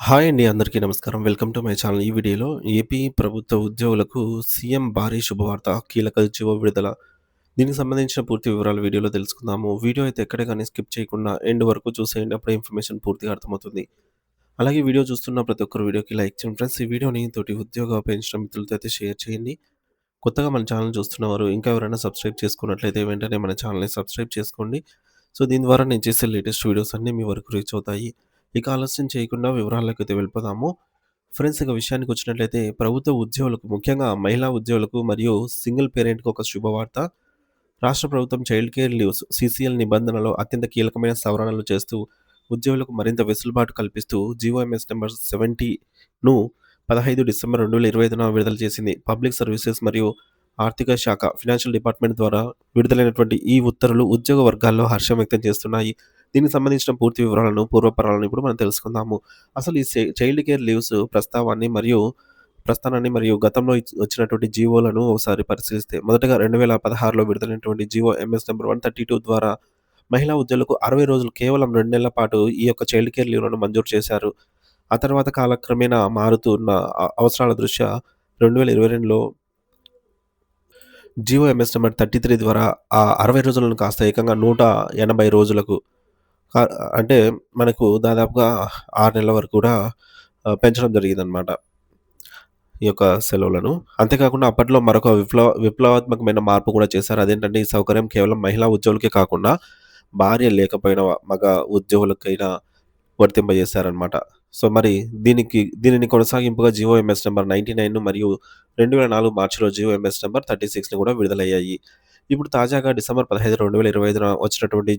Hi అండి. అందరికీ నమస్కారం. Welcome to my channel. ఈ వీడియోలో ఏపీ ప్రభుత్వ ఉద్యోగులకు సీఎం భారీ శుభవార్త, కీలక జీవో విడుదల. దీనికి సంబంధించిన పూర్తి వివరాలు వీడియోలో తెలుసుకుందాము. వీడియో అయితే ఎక్కడ గాని స్కిప్ చేయకుండా ఎండ్ వరకు చూసేయండి. అప్పుడే ఇన్ఫర్మేషన్ పూర్తిగా అర్థమవుతుంది. అలాగే వీడియో చూస్తున్న ప్రతి ఒక్కరు వీడియోకి లైక్ చేయండి ఫ్రెండ్స్. ఈ వీడియోని తోటి ఉద్యోగ అపేక్షించిన మిత్రులతో అయితే షేర్ చేయండి. కొత్తగా మన ఛానల్ చూస్తున్నవారు ఇంకా ఎవరైనా సబ్స్క్రైబ్ చేసుకున్నట్లయితే వెంటనే మన ఛానల్‌ని సబ్స్క్రైబ్ చేసుకోండి. సో, దీని ద్వారా నేను చేసే లేటెస్ట్ వీడియోస్ అన్నీ మీ వరకు రీచ్ అవుతాయి. ఇక ఆలస్యం చేయకుండా వివరాల్లోకైతే వెళ్ళిపోదాము. ఫ్రెండ్స్ ఇక విషయానికొచ్చినట్లయితే ప్రభుత్వ ఉద్యోగులకు ముఖ్యంగా మహిళా ఉద్యోగులకు మరియు సింగిల్ పేరెంట్‌కి ఒక శుభవార్త. రాష్ట్ర ప్రభుత్వం చైల్డ్ కేర్ లీవ్స్ సీసీఎల్ నిబంధనలో అత్యంత కీలకమైన సవరణలు చేస్తూ ఉద్యోగులకు మరింత వెసులుబాటు కల్పిస్తూ జీవోఎంఎస్ నంబర్ 70ను 15 డిసెంబర్ 2025న విడుదల చేసింది. పబ్లిక్ సర్వీసెస్ మరియు ఆర్థిక శాఖ ఫైనాన్షియల్ డిపార్ట్మెంట్ ద్వారా విడుదలైనటువంటి ఈ ఉత్తర్వులు ఉద్యోగ వర్గాల్లో హర్షం వ్యక్తం చేస్తున్నాయి. దీనికి సంబంధించిన పూర్తి వివరాలను, పూర్వపరాలను ఇప్పుడు మనం తెలుసుకుందాము. అసలు ఈ చైల్డ్ కేర్ లీవ్స్ ప్రస్థానాన్ని మరియు గతంలో వచ్చినటువంటి జీవోలను ఒకసారి పరిశీలిస్తే మొదటగా 2016లో విడుదలైనటువంటి జీవో ఎంఎస్ నంబర్ 132 ద్వారా మహిళా ఉద్యోగులకు 60 రోజులు కేవలం 2 నెలల పాటు ఈ యొక్క చైల్డ్ కేర్ లీవ్‌లను మంజూరు చేశారు. ఆ తర్వాత కాలక్రమేణా మారుతున్న అవసరాల దృష్ట్యా 2022లో జీవో ఎంఎస్ నంబర్ 33 ద్వారా ఆ 60 రోజులను కాస్త ఏకంగా 180 రోజులకు క అంటే మనకు దాదాపుగా 6 నెలల వరకు కూడా పెంచడం జరిగిందనమాట. ఈ యొక్క సెలవులను. అంతేకాకుండా అప్పట్లో మరొక విప్లవాత్మకమైన మార్పు కూడా చేశారు. అదేంటంటే ఈ సౌకర్యం కేవలం మహిళా ఉద్యోగులకే కాకుండా భార్య లేకపోయిన మగ ఉద్యోగులకైనా వర్తింపజేశారనమాట. సో, మరి దీనిని కొనసాగింపుగా జీవోఎంఎస్ నంబర్ 99 మరియు 2004 మార్చిలో జీవోఎంఎస్ నంబర్ 36 కూడా విడుదలయ్యాయి. ఇప్పుడు తాజాగా డిసెంబర్ 15, 2025న వచ్చినటువంటి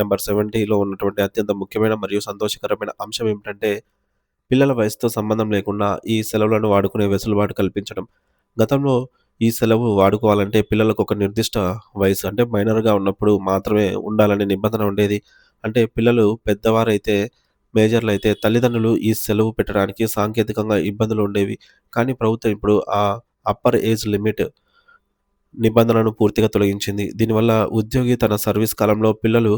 నంబర్ 70లో ఉన్నటువంటి అత్యంత ముఖ్యమైన మరియు సంతోషకరమైన అంశం ఏమిటంటే పిల్లల వయసుతో సంబంధం లేకుండా ఈ సెలవులను వాడుకునే వెసులుబాటు కల్పించడం. గతంలో ఈ సెలవు వాడుకోవాలంటే పిల్లలకు ఒక నిర్దిష్ట వయసు అంటే మైనర్‌గా ఉన్నప్పుడు మాత్రమే ఉండాలనే నిబంధన ఉండేది. అంటే పిల్లలు పెద్దవారైతే మేజర్‌లైతే తల్లిదండ్రులు ఈ సెలవు పెట్టడానికి సాంకేతికంగా ఇబ్బందులు ఉండేవి. కానీ ప్రభుత్వం ఇప్పుడు ఆ అప్పర్ ఏజ్ లిమిట్ నిబంధనను పూర్తిగా తొలగించింది. దీనివల్ల ఉద్యోగి తన సర్వీస్ కాలంలో పిల్లలు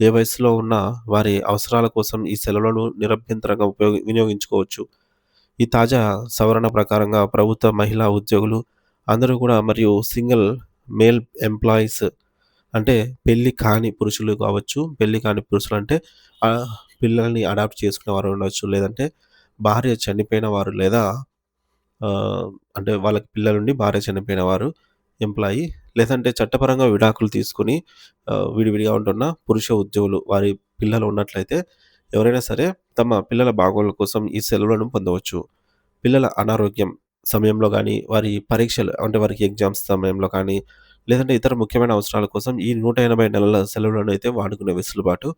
ఏ వయస్సులో ఉన్నా వారి అవసరాల కోసం ఈ సెలవులను నిరభ్యంతరంగా వినియోగించుకోవచ్చు. ఈ తాజా సవరణ ప్రకారంగా ప్రభుత్వ మహిళా ఉద్యోగులు అందరూ కూడా మరియు సింగిల్ మేల్ ఎంప్లాయీస్ అంటే పెళ్లి కాని పురుషులు కావచ్చు. పెళ్లి కాని పురుషులంటే పిల్లల్ని అడాప్ట్ చేసుకున్న వారు ఉండొచ్చు. లేదంటే భార్య చనిపోయిన వారు లేదా అంటే వాళ్ళకి పిల్లలుండి భార్య చనిపోయిన వారు ఎంప్లాయీ. లేదంటే చట్టపరంగా విడాకులు తీసుకొని విడివిడిగా ఉంటున్న పురుష ఉద్యోగులు వారి పిల్లలు ఉన్నట్లయితే ఎవరైనా సరే తమ పిల్లల బాగోగుల కోసం ఈ సెలవులను పొందవచ్చు. పిల్లల అనారోగ్యం సమయంలో గానీ, వారి పరీక్షలు అంటే వారికి ఎగ్జామ్స్ సమయంలో కానీ, లేదంటే ఇతర ముఖ్యమైన అవసరాల కోసం ఈ 180 నెలల సెలవులను అయితే వాడుకునే వెసులుబాటు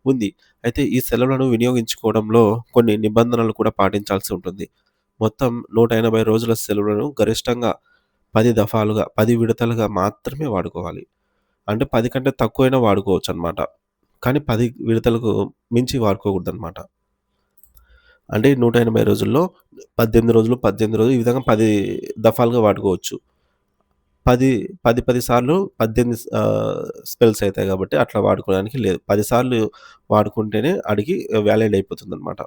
ఉంది. అయితే ఈ సెలవులను వినియోగించుకోవడంలో కొన్ని నిబంధనలు కూడా పాటించాల్సి ఉంటుంది. మొత్తం 180 రోజుల సెలవులను గరిష్టంగా 10 దఫాలుగా, 10 విడతలుగా మాత్రమే వాడుకోవాలి. అంటే 10 కంటే తక్కువైనా వాడుకోవచ్చనమాట. కానీ 10 విడతలకు మించి వాడుకోకూడదనమాట. అంటే 180 రోజుల్లో 18 రోజులు, 18 రోజులు ఈ విధంగా 10 దఫాలుగా వాడుకోవచ్చు. 10 సార్లు 18 స్పెల్స్ అయితాయి కాబట్టి అట్లా వాడుకోవడానికి లేదు. 10 సార్లు వాడుకుంటేనే ఆడికి వ్యాలిడ్ అయిపోతుందనమాట.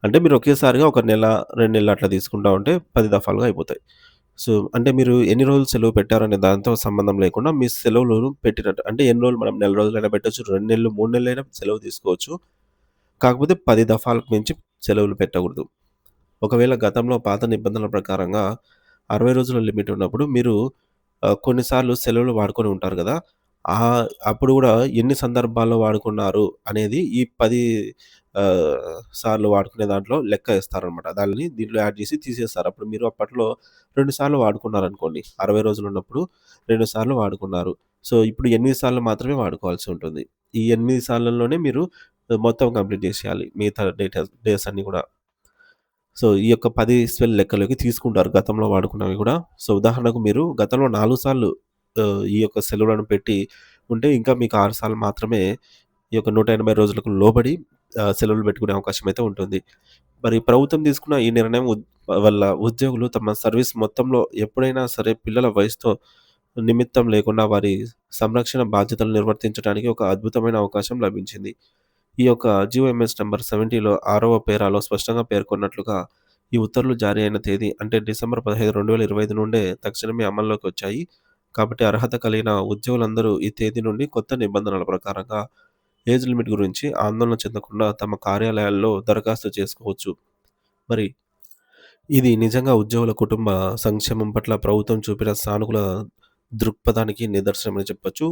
అంటే మీరు ఒకేసారిగా ఒక నెల, 2 నెలలు అట్లా తీసుకుంటా ఉంటే 10 దఫాలుగా అయిపోతాయి. సో, అంటే మీరు ఎన్ని రోజులు సెలవు పెట్టారనే దాంతో సంబంధం లేకుండా మీ సెలవులు పెట్టినట్టు అంటే ఎన్ని రోజులు మనం నెల రోజులైనా పెట్టొచ్చు, 2 నెలలు, 3 నెలలైనా సెలవు తీసుకోవచ్చు. కాకపోతే 10 దఫాలకు మించి సెలవులు పెట్టకూడదు. ఒకవేళ గతంలో పాత నిబంధనల ప్రకారంగా 60 రోజుల లిమిట్ ఉన్నప్పుడు మీరు కొన్నిసార్లు సెలవులు వాడుకొని ఉంటారు గదా! అప్పుడు గూడా ఎన్ని సందర్భాల్లో వాడుకున్నారు అనేది ఈ 10 సార్లు వాడుకునే దాంట్లో లెక్క ఏస్తారనమాట. దాన్ని దీంట్లో యాడ్ జేసి తీసేస్తారు. అప్పుడు మీరు అప్పట్లో 2 సార్లు వాడుకున్నారనుకోండి. 60 రోజులున్నప్పుడు 2 సార్లు వాడుకున్నారు. సో, ఇప్పుడు 8 సార్లు మాత్రమే వాడుకోవాల్సి ఉంటుంది. ఈ 8 సార్లలోనే మీరు మొత్తం కంప్లీట్ జేసేయాలి. మిగతా డేస్ అన్నీ గూడా. సో, ఈ యొక్క 10 స్పెల్ లెక్కలోకి తీసుకుంటారు గతంలో వాడుకున్నవి గూడా. సో, ఉదాహరణకు మీరు గతంలో 4 సార్లు ఈ యొక్క సెలవులను పెట్టి ఉంటే ఇంకా మీకు 6 సార్లు మాత్రమే ఈ యొక్క 180 రోజులకు లోబడి సెలవులు పెట్టుకునే అవకాశం అయితే ఉంటుంది. మరి ప్రభుత్వం తీసుకున్న ఈ నిర్ణయం వల్ల ఉద్యోగులు తమ సర్వీస్ మొత్తంలో ఎప్పుడైనా సరే పిల్లల వయసుతో నిమిత్తం లేకుండా వారి సంరక్షణ బాధ్యతలు నిర్వర్తించడానికి ఒక అద్భుతమైన అవకాశం లభించింది. ఈ యొక్క జీవోఎంఎస్ నంబర్ 70లో 6వ పేరాలో స్పష్టంగా పేర్కొన్నట్లుగా ఈ ఉత్తర్వులు జారీ అయిన తేదీ అంటే డిసెంబర్ 15, 2025 నుండే తక్షణమే అమల్లోకి వచ్చాయి. కాబట్టి అర్హత కలిగిన ఉద్యోగులందరూ ఈ తేదీ నుండి కొత్త నిబంధనల ప్రకారంగా ఏజ్ లిమిట్ గురించి ఆందోళన చెందకుండా తమ కార్యాలయాల్లో దరఖాస్తు చేసుకోవచ్చు. మరి ఇది నిజంగా ఉద్యోగుల కుటుంబ సంక్షేమం పట్ల ప్రభుత్వం చూపిన సానుకూల దృక్పథానికి నిదర్శనమని చెప్పొచ్చు.